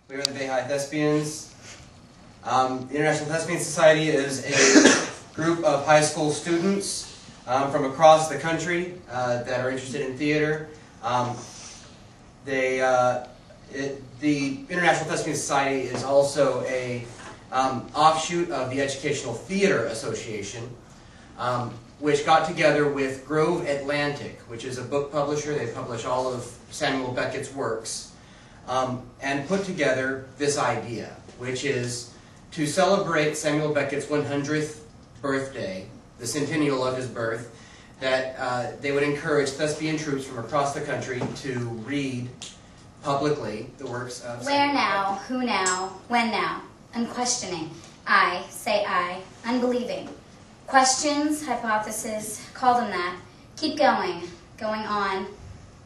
We are the Bay High Thespians. The International Thespian Society is a group of high school students from across the country that are interested in theater. The International Thespian Society is also a offshoot of the Educational Theater Association, which got together with Grove Atlantic, which is a book publisher. They publish all of Samuel Beckett's works, and put together this idea, which is to celebrate Samuel Beckett's 100th birthday, the centennial of his birth, that they would encourage thespian troops from across the country to read publicly the works of Where now? Who now? When now? Unquestioning. I, say I, unbelieving. Questions, hypothesis, call them that. Keep going, going on.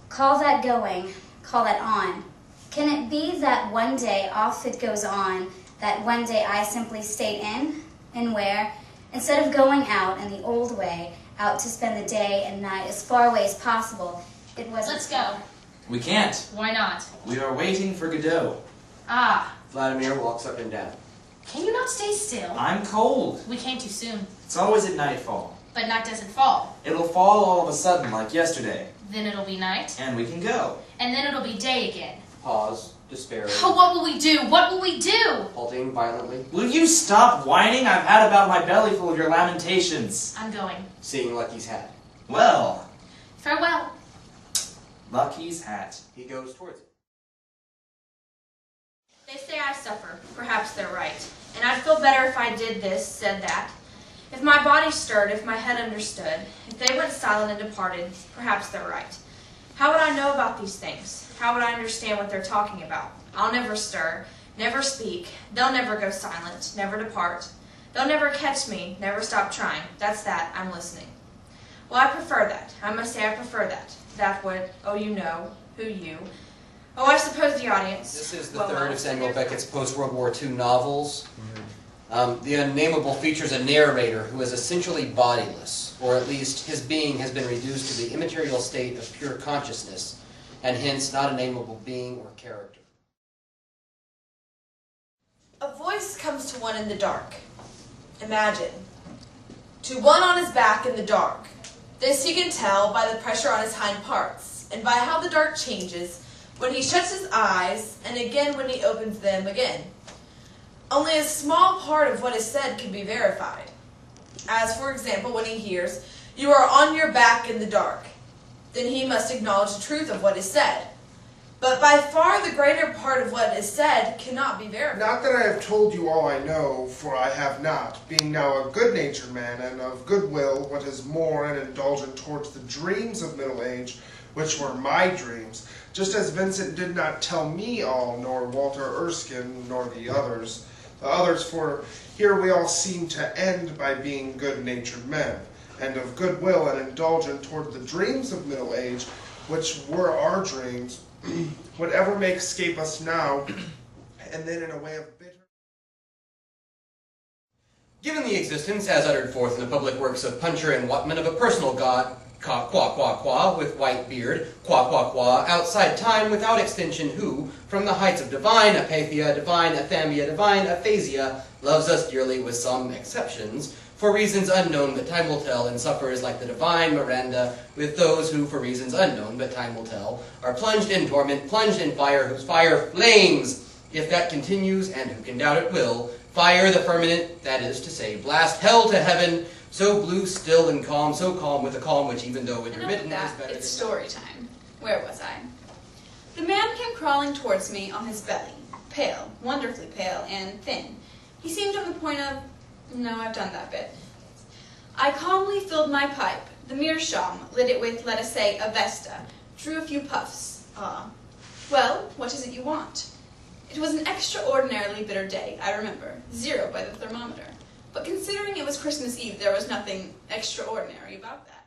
Call that going, call that on. Can it be that one day off it goes on, that one day I simply stayed in where, instead of going out in the old way, out to spend the day and night as far away as possible, it was... Let's go. We can't. Why not? We are waiting for Godot. Ah. Vladimir walks up and down. Can you not stay still? I'm cold. We came too soon. It's always at nightfall. But night doesn't fall. It'll fall all of a sudden, like yesterday. Then it'll be night. And we can go. And then it'll be day again. Pause, despairing. Oh, what will we do? What will we do? Halting violently. Will you stop whining? I've had about my belly full of your lamentations. I'm going. Seeing Lucky's hat. Well. Farewell. Lucky's hat. He goes towards it. They say I suffer. Perhaps they're right. And I'd feel better if I did this, said that. If my body stirred, if my head understood, if they went silent and departed, perhaps they're right. How would I know about these things? How would I understand what they're talking about? I'll never stir, never speak. They'll never go silent, never depart. They'll never catch me, never stop trying. That's that. I'm listening. Well, I prefer that. I must say I prefer that. That would, oh, you know, who you. Oh, I suppose the audience. This is the third of Samuel Beckett's post-World War II novels. The Unnameable features a narrator who is essentially bodiless, or at least his being has been reduced to the immaterial state of pure consciousness, and hence not a nameable being or character. A voice comes to one in the dark. Imagine. To one on his back in the dark. This he can tell by the pressure on his hind parts, and by how the dark changes when he shuts his eyes, and again when he opens them again. Only a small part of what is said can be verified. As, for example, when he hears, "You are on your back in the dark," then he must acknowledge the truth of what is said. But by far the greater part of what is said cannot be verified. Not that I have told you all I know, for I have not, being now a good-natured man, and of good will, what is more, and indulgent towards the dreams of middle age, which were my dreams, just as Vincent did not tell me all, nor Walter Erskine, nor the others, for here we all seem to end by being good-natured men, and of good will and indulgent toward the dreams of middle age, which were our dreams, whatever may escape us now, and then in a way of bitter... Given the existence, as uttered forth in the public works of Puncher and Watman, of a personal god, qua, with white beard, qua, outside time, without extension, who, from the heights of divine apathia, divine athamia, divine aphasia, loves us dearly with some exceptions, for reasons unknown but time will tell, and suffers like the divine Miranda with those who, for reasons unknown but time will tell, are plunged in torment, plunged in fire, whose fire flames, if that continues, and who can doubt it will, fire the firmament, that is to say, blast hell to heaven, so blue, still, and calm, so calm with a calm which, even though intermittent, is better It's than story time. Where was I? The man came crawling towards me on his belly, pale, wonderfully pale, and thin. He seemed on the point of... No, I've done that bit. I calmly filled my pipe, the meerschaum, lit it with, let us say, a Vesta, drew a few puffs. Well, what is it you want? It was an extraordinarily bitter day, I remember, 0 by the thermometer. But considering it was Christmas Eve, there was nothing extraordinary about that.